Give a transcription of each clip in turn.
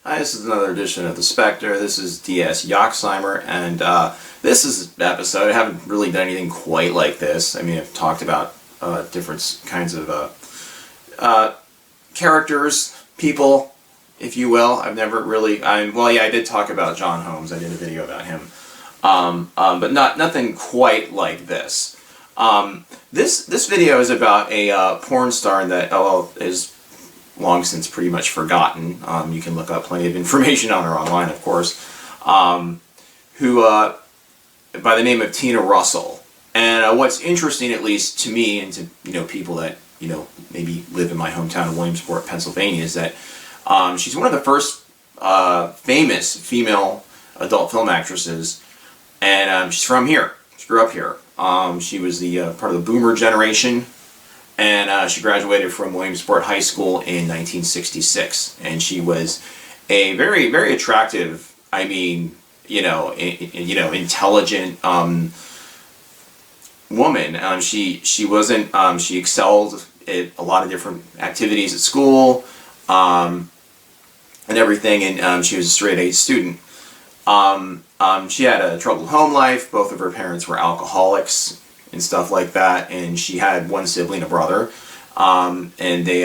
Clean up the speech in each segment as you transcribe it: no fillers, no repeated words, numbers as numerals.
Hi, this is another edition of The Spectre. This is D.S. Yoxheimer, and this is an episode. I haven't really done anything quite like this. I mean, I've talked about different kinds of characters, people, if you will. I've never really... well, yeah, I did talk about John Holmes. I did a video about him. But nothing quite like this. This video is about a porn star that is long since pretty much forgotten. You can look up plenty of information on her online, of course, who by the name of Tina Russell. And what's interesting, at least to me and to people that maybe live in my hometown of Williamsport, Pennsylvania, is that she's one of the first famous female adult film actresses, and she's from here. She grew up here. She was the part of the Boomer generation. And she graduated from Williamsport High School in 1966, and she was a very, very attractive, I mean, intelligent woman. She wasn't. She excelled at a lot of different activities at school, and everything. And she was a straight-A student. She had a troubled home life. Both of her parents were alcoholics and stuff like that, and she had one sibling, a brother, and they,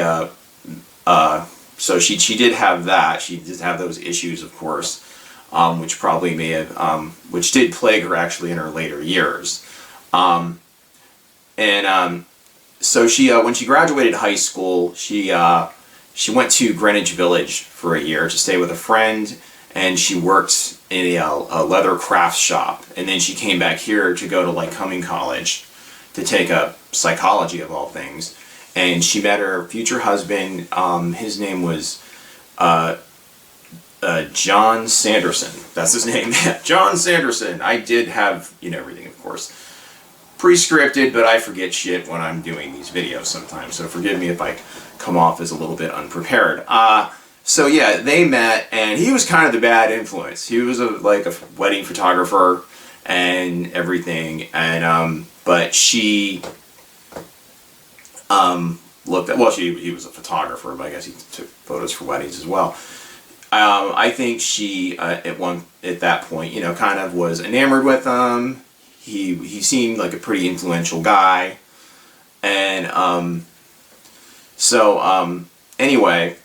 so she did have that. She did have those issues, of course, which probably may have, which did plague her actually in her later years, so she, when she graduated high school, she went to Greenwich Village for a year to stay with a friend, and she worked in a leather crafts shop, and then she came back here to go to Lycoming College to take up psychology, of all things, and she met her future husband. His name was John Sanderson. That's his name. John Sanderson. I did have everything, of course, pre-scripted, but I forget shit when I'm doing these videos sometimes, so forgive me if I come off as a little bit unprepared. So yeah, they met, and he was kind of the bad influence. He was a wedding photographer and everything, and but she looked at, well, he was a photographer, but I guess he took photos for weddings as well. I think she at that point, kind of was enamored with him. He seemed like a pretty influential guy, and anyway,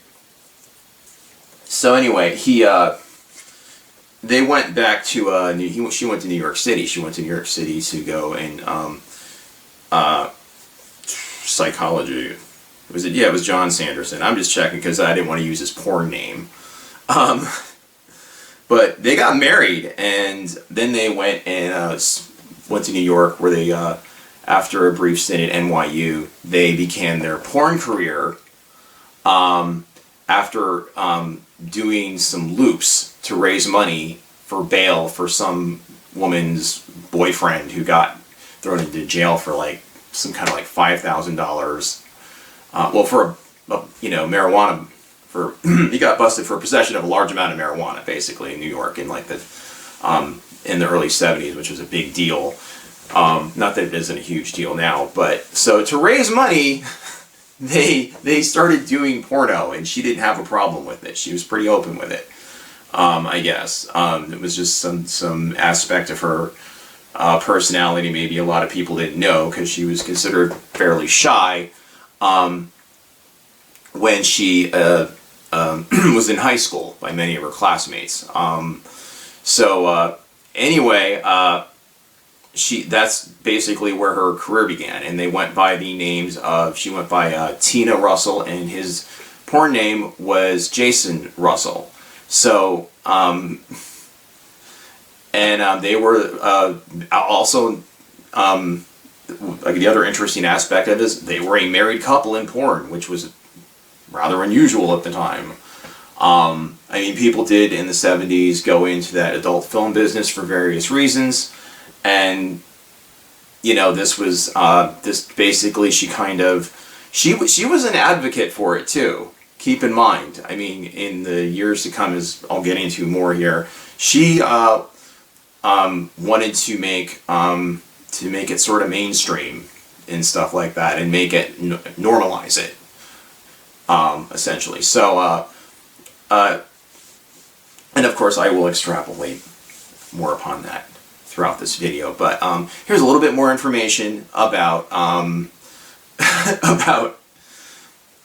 they went back to, she went to New York City. She went to New York City to go and, psychology. Was it? Yeah, it was John Sanderson. I'm just checking because I didn't want to use his porn name. But they got married, and then they went to New York, where they, after a brief stint at NYU, they began their porn career, after doing some loops to raise money for bail for some woman's boyfriend who got thrown into jail for some kind of $5,000. Well, for marijuana. He got busted for possession of a large amount of marijuana, basically, in New York in in the early 70s, which was a big deal. Not that it isn't a huge deal now, but so to raise money, they started doing porno, and she didn't have a problem with it. She was pretty open with it, I guess. It was just some aspect of her personality maybe a lot of people didn't know, because she was considered fairly shy when she was in high school by many of her classmates. Anyway, that's basically where her career began, and they went by the names of, she went by Tina Russell, and his porn name was Jason Russell. So, they were also, the other interesting aspect of it is they were a married couple in porn, which was rather unusual at the time. I mean, people did in the 70s go into that adult film business for various reasons. And, this was, this basically, she was an advocate for it too. Keep in mind, I mean, in the years to come, as I'll get into more here, she, wanted to make it sort of mainstream and stuff like that, and make it, normalize it, essentially. So, And of course I will extrapolate more upon that throughout this video. But here's a little bit more information about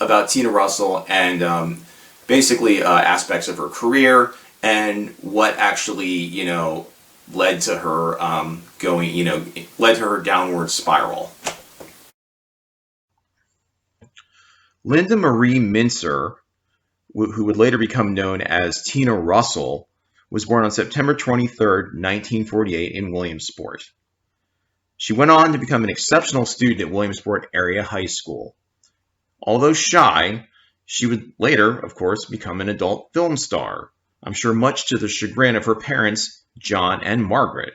about Tina Russell, and basically aspects of her career and what actually, led to her led to her downward spiral. Linda Marie Mintzer, who would later become known as Tina Russell, was born on September 23rd, 1948 in Williamsport. She went on to become an exceptional student at Williamsport Area High School. Although shy, she would later, of course, become an adult film star. I'm sure much to the chagrin of her parents, John and Margaret.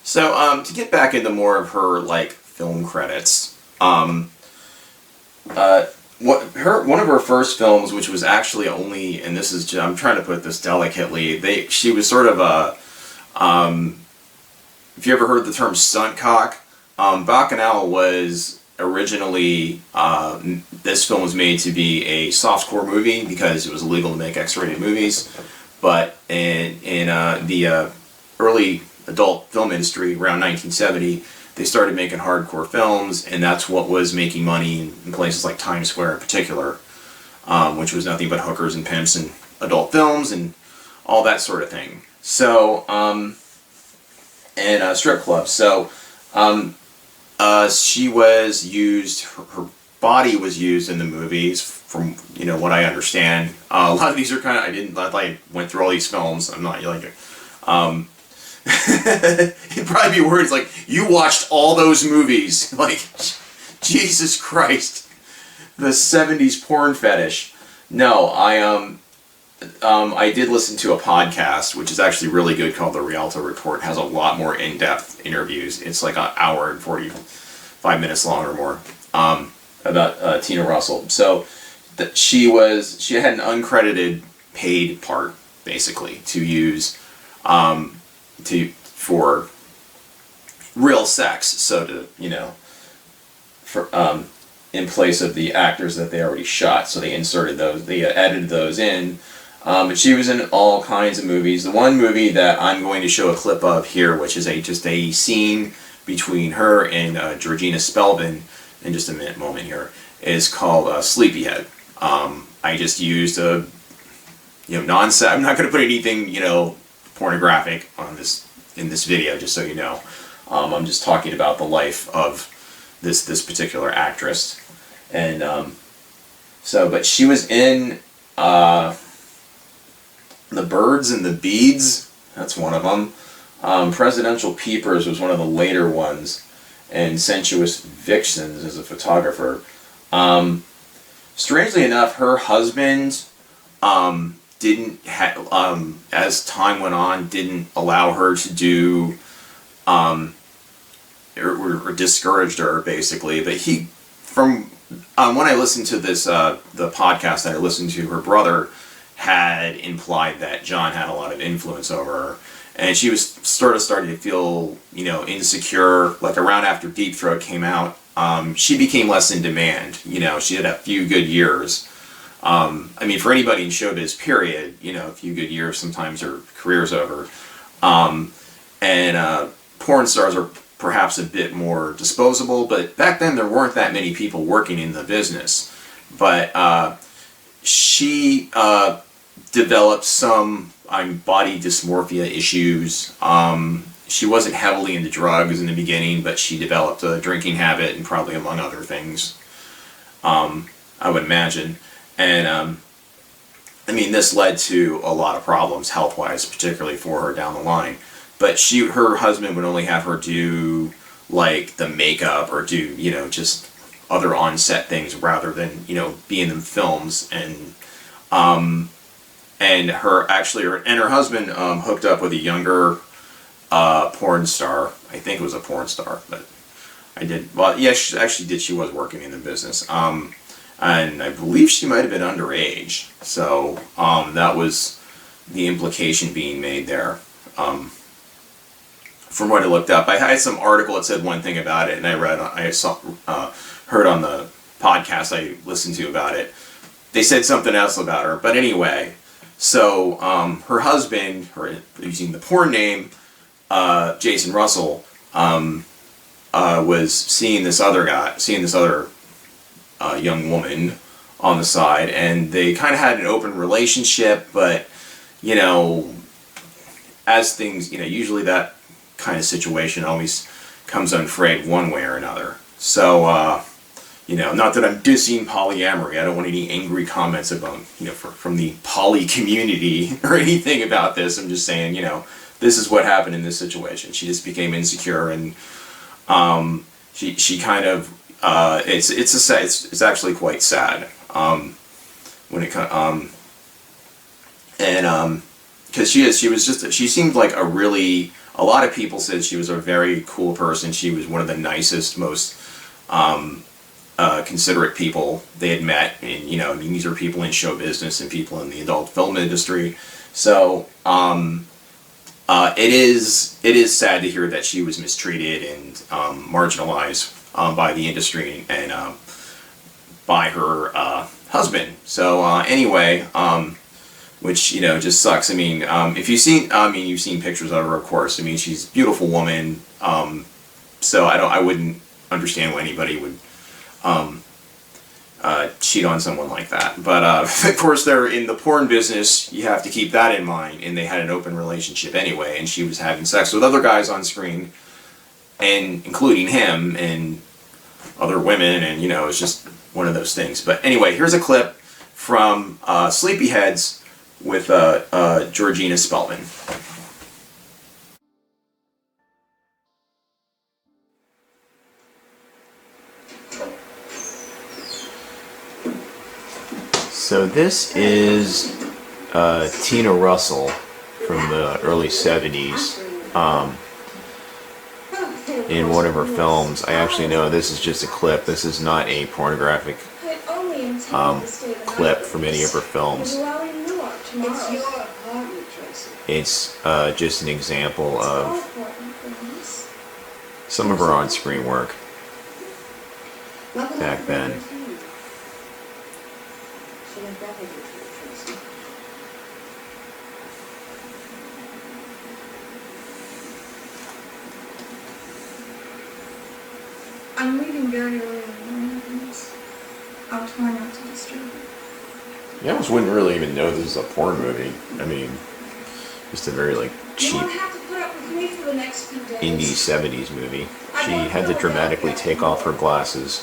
So, to get back into more of her film credits, one of her first films, which was actually only, and this is, I'm trying to put this delicately, she was sort of a, if you ever heard the term stunt cock, Bacchanal was originally, this film was made to be a softcore movie because it was illegal to make X-rated movies, but in the early adult film industry around 1970, they started making hardcore films, and that's what was making money in places like Times Square in particular, which was nothing but hookers and pimps and adult films and all that sort of thing. So, and strip clubs. So, she was used, her body was used in the movies, from what I understand. A lot of these are I went through all these films. I'm not it'd probably be words like, you watched all those movies. Like, Jesus Christ. The 70s porn fetish. No, I did listen to a podcast, which is actually really good, called The Rialto Report. It has a lot more in-depth interviews. It's like an hour and 45 minutes long or more, about Tina Russell. So she had an uncredited paid part, basically, to use for real sex, so in place of the actors that they already shot. So they inserted those, they edited those in. But she was in all kinds of movies. The one movie that I'm going to show a clip of here, which is just a scene between her and Georgina Spelvin, in just a moment here, is called Sleepyhead. I just used a non-sex. I'm not going to put anything pornographic on in this video, just so you know. I'm just talking about the life of this particular actress, and but she was in The Birds and the Beads. That's one of them. Presidential Peepers was one of the later ones, and Sensuous Vixens as a photographer. Strangely enough, her husband as time went on, didn't allow her to do, or discouraged her, basically. But when I listened to this, the podcast that I listened to, her brother had implied that John had a lot of influence over her, and she was sort of starting to feel, insecure. Like around after Deep Throat came out, she became less in demand. She had a few good years. For anybody in showbiz, period, a few good years, sometimes her career's over. Porn stars are perhaps a bit more disposable, but back then there weren't that many people working in the business. But she developed some body dysmorphia issues. She wasn't heavily into drugs in the beginning, but she developed a drinking habit, and probably among other things, I would imagine. And this led to a lot of problems health-wise, particularly for her down the line. But her husband would only have her do the makeup, or do just other on-set things, rather than be in the films. And her husband hooked up with a younger porn star. I think it was a porn star, but she was working in the business. And I believe she might have been underage. So that was the implication being made there, from what I looked up. I had some article that said one thing about it, and heard on the podcast I listened to about it. They said something else about her. But anyway, so her husband, or using the porn name, Jason Russell, was seeing this other young woman on the side, and they kind of had an open relationship, but, you know, as things, you know, usually that kind of situation always comes unfrayed one way or another. So, you know, not that I'm dissing polyamory. I don't want any angry comments about, you know, from the poly community or anything about this. I'm just saying, you know, this is what happened in this situation. She just became insecure, and she kind of it's actually quite sad when it because she seemed like a lot of people said she was a very cool person. She was one of the nicest, most considerate people they had met, and you know, I mean, these are people in show business and people in the adult film industry. So it is sad to hear that she was mistreated and marginalized by the industry and by her husband. So anyway, which, you know, just sucks. I mean, if you've seen pictures of her, of course. I mean, she's a beautiful woman. So I wouldn't understand why anybody would cheat on someone like that. But of course, they're in the porn business. You have to keep that in mind. And they had an open relationship anyway, and she was having sex with other guys on screen, and including him and other women, and you know, it's just one of those things. But anyway, here's a clip from Sleepyheads with Georgina Spelman. So this is Tina Russell from the early 70s. In one of her films. I actually know this is just a clip. This is not a pornographic clip from any of her films. It's just an example of some of her on-screen work back then. I'm leaving very early in the morning. I'll try not to disturb you. You almost wouldn't really even know this is a porn movie. I mean, just a very like cheap indie 70s movie. She had to dramatically take off her glasses.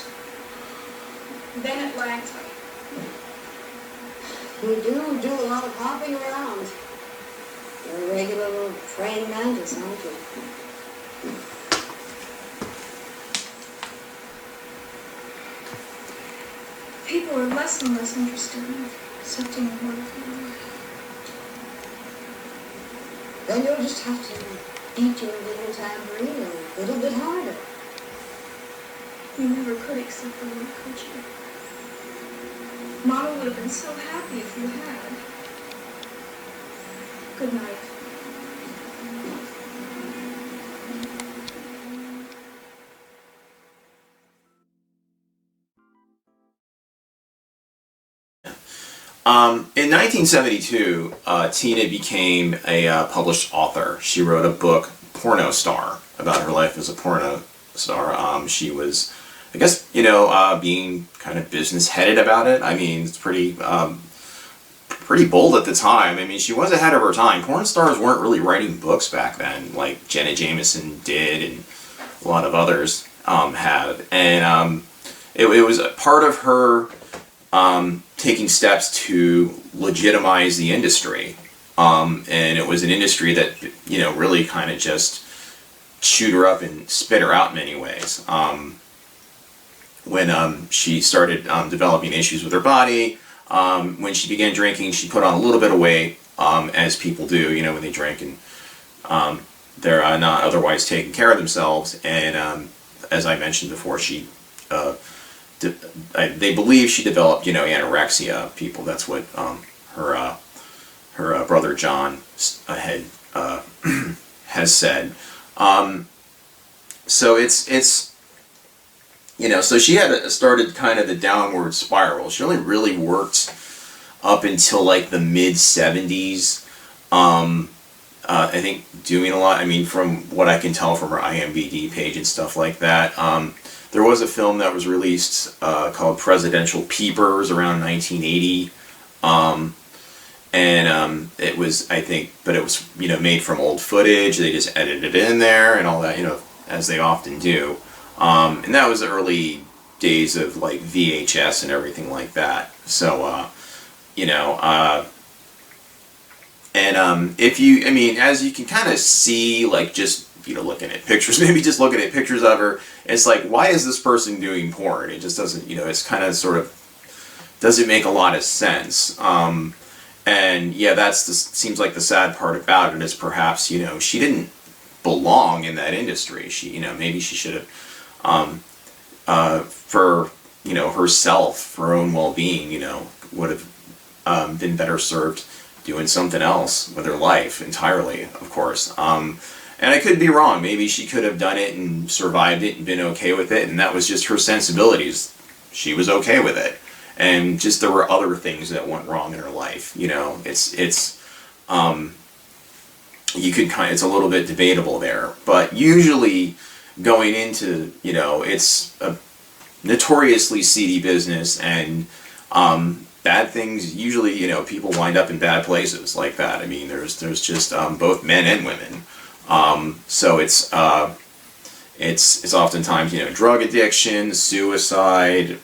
Then Atlanta. You do a lot of hopping around. You're a regular little praying mantis, aren't you? People are less and less interested in accepting the word of the Lord. Then you'll just have to eat your little tambourine a little bit harder. You never could accept the Lord, could you? Mama would have been so happy if you had. Good night. In 1972, Tina became a published author. She wrote a book, Porno Star, about her life as a porno star. She was, I guess, you know, being kind of business-headed about it. I mean, it's pretty bold at the time. I mean, she was ahead of her time. Porn stars weren't really writing books back then, like Jenna Jameson did, and a lot of others have. And it was a part of her taking steps to legitimize the industry. And it was an industry that, you know, really kind of just chewed her up and spit her out in many ways. When she started developing issues with her body, when she began drinking, she put on a little bit of weight, as people do, you know, when they drink and they're not otherwise taking care of themselves. And as I mentioned before, they believe she developed, you know, anorexia. People, that's what her brother John has said. So it's so she had started kind of the downward spiral. She only really worked up until like the mid 70s. I think doing a lot. I mean, from what I can tell from her IMDb page and stuff like that. There was a film that was released called Presidential Peepers around 1980. It was, I think, but it was, made from old footage. They just edited it in there and all that, as they often do. And that was the early days of like VHS and everything like that. So, if you, as you can kind of see, like just, looking at pictures, maybe just looking at pictures of her, it's like, why is this person doing porn? It just doesn't, it's kind of sort of, doesn't make a lot of sense. And yeah, seems like the sad part about it is perhaps, she didn't belong in that industry. She, maybe she should have, for, herself, for her own well-being, would have been better served doing something else with her life entirely, of course. And I could be wrong. Maybe she could have done it and survived it and been okay with it, and that was just her sensibilities. She was okay with it. And just there were other things that went wrong in her life. You could it's a little bit debatable there. But usually going into, it's a notoriously seedy business, and bad things usually, people wind up in bad places like that. I mean, there's just both men and women. So it's oftentimes, drug addiction, suicide,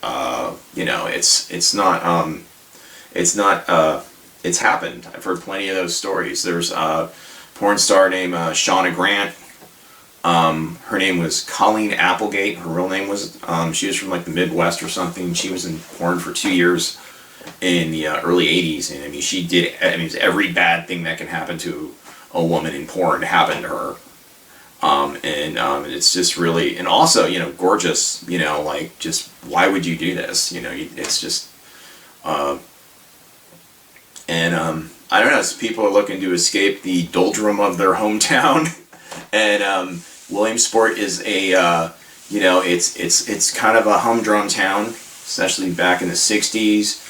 it's happened. I've heard plenty of those stories. There's a porn star named Shauna Grant. Her name was Colleen Applegate. Her real name was, she was from like the Midwest or something. She was in porn for 2 years in the early 80s. And she did, every bad thing that can happen to a woman in porn happened to her. And it's just really, and also, gorgeous, like just, why would you do this? It's just, I don't know, so people are looking to escape the doldrum of their hometown. And, Williamsport is a, it's kind of a humdrum town, especially back in the 60s.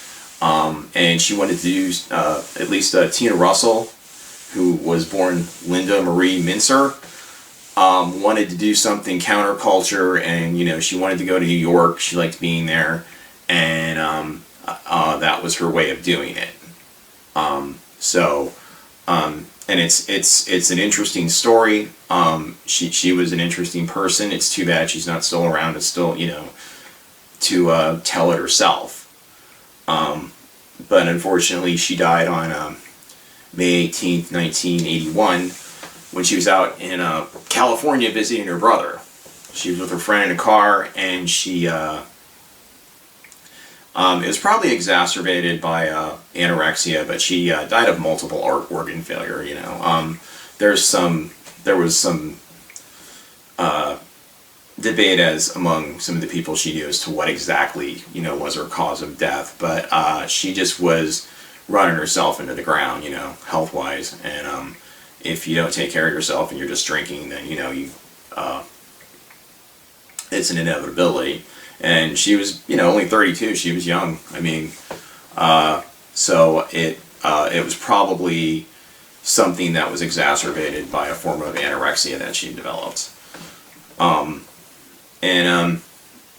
And she wanted to do, at least Tina Russell, who was born Linda Marie Mintzer, wanted to do something counterculture, and she wanted to go to New York. She liked being there, and that was her way of doing it. And it's an interesting story. She was an interesting person. It's too bad she's not still around to still to tell it herself. But unfortunately, she died on May 18th, 1981, when she was out in California visiting her brother. She was with her friend in a car, and she, it was probably exacerbated by anorexia, but she died of multiple organ failure, there was some debate among some of the people she knew as to what exactly, was her cause of death, but she just was running herself into the ground, health-wise, and if you don't take care of yourself and you're just drinking, then, it's an inevitability. And she was, only 32, she was young. So it was probably something that was exacerbated by a form of anorexia that she developed.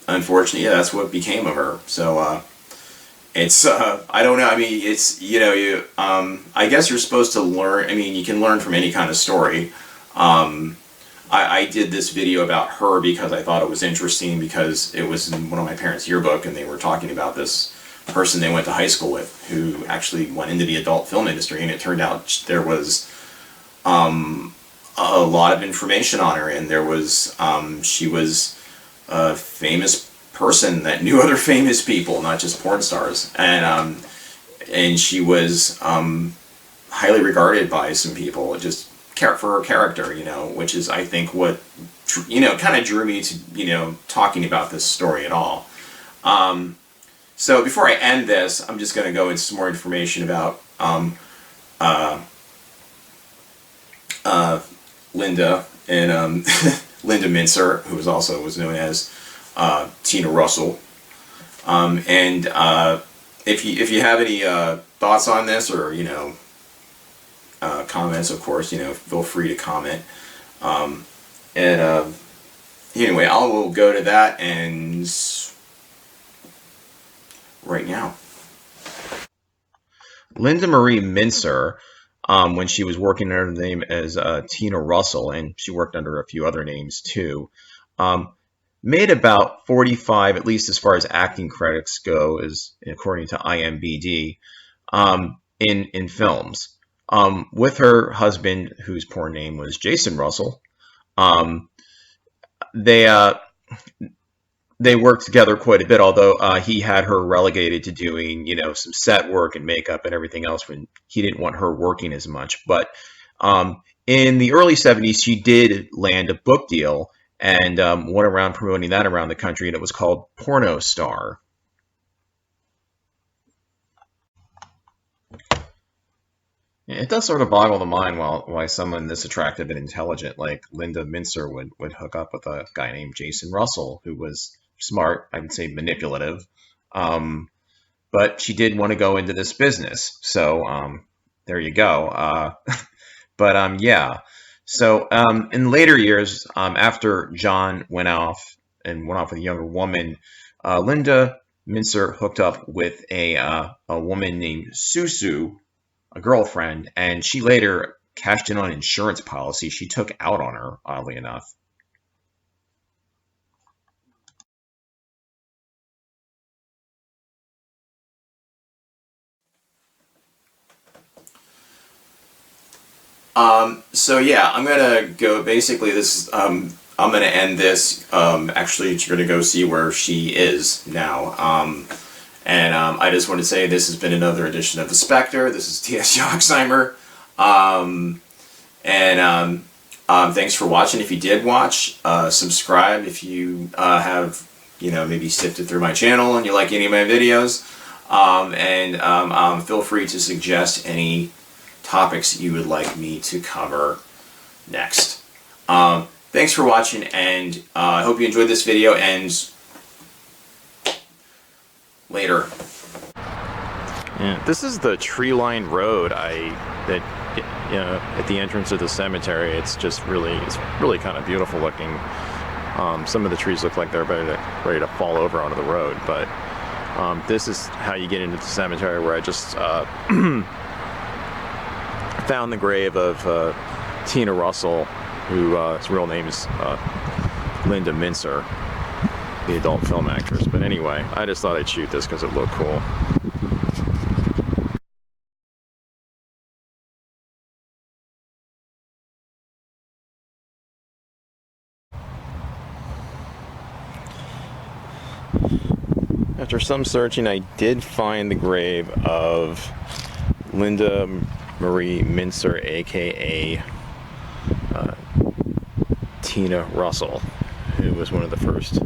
Unfortunately, yeah, that's what became of her. So, it's, I don't know, it's, I guess you're supposed to learn, you can learn from any kind of story. I did this video about her because I thought it was interesting, because it was in one of my parents' yearbook, and they were talking about this person they went to high school with who actually went into the adult film industry, and it turned out there was a lot of information on her, and there was, she was a famous person that knew other famous people, not just porn stars, and she was highly regarded by some people, just for her character, which is, I think, what, kind of drew me to, talking about this story at all. So before I end this, I'm just going to go into some more Linda and Linda Mintzer, who was known as Tina Russell. And if you have any thoughts on this, or comments, of course, feel free to comment. Anyway, I will go to that and right now. Linda Marie Mintzer, when she was working under the name as Tina Russell, and she worked under a few other names too, made about 45, at least as far as acting credits go, as according to IMDb, in films. With her husband, whose porn name was Jason Russell. They worked together quite a bit, although he had her relegated to doing, some set work and makeup and everything else when he didn't want her working as much. But in the early 70s, she did land a book deal and went around promoting that around the country, and it was called Porno Star. It does sort of boggle the mind why someone this attractive and intelligent like Linda Mintzer would hook up with a guy named Jason Russell, who was smart, I would say manipulative, but she did want to go into this business. So there you go. But yeah. So in later years, after John went off with a younger woman, Linda Mintzer hooked up with a woman named Susu, a girlfriend, and she later cashed in on an insurance policy she took out on her, oddly enough. So yeah, I'm gonna go, basically this is, I'm gonna end this, actually you're gonna go see where she is now, and I just want to say this has been another edition of The Spectre. This is T.S. Yoxheimer, and thanks for watching. If you did watch, subscribe if you have, maybe sifted through my channel and you like any of my videos, and feel free to suggest any topics you would like me to cover next. Thanks for watching, and I hope you enjoyed this video, and later. Yeah, this is the tree-lined road at the entrance of the cemetery. It's really kind of beautiful looking. Some of the trees look like they're ready to fall over onto the road, but this is how you get into the cemetery, where I just found the grave of Tina Russell, whose real name is Linda Mintzer, the adult film actress. But anyway, I just thought I'd shoot this because it looked cool. After some searching, I did find the grave of Linda Marie Mintzer, aka Tina Russell, who was one of the first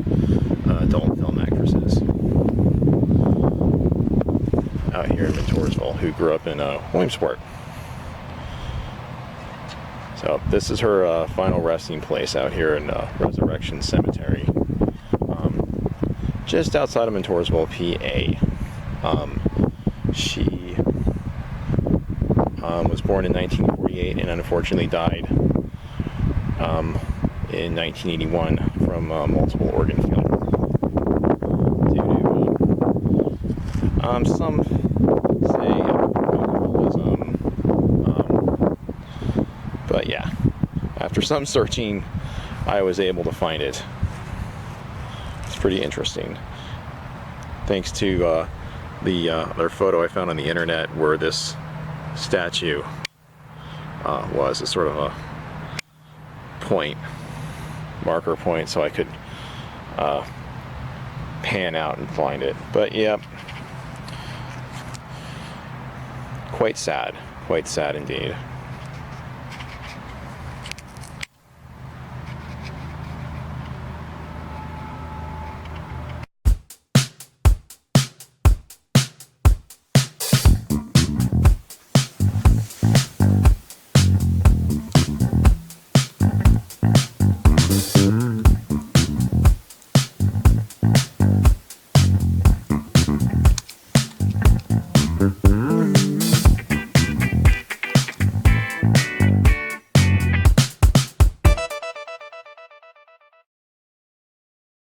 adult film actresses out here in Montoursville, who grew up in Williamsport. So this is her final resting place out here in Resurrection Cemetery, just outside of Montoursville, PA. She was born in 1948 and unfortunately died in 1981 from multiple organ failure. Due to some say alcoholism, but yeah, after some searching, I was able to find it. It's pretty interesting. Thanks to the other photo I found on the internet where this statue was a sort of a marker point, so I could pan out and find it. But yeah, quite sad indeed.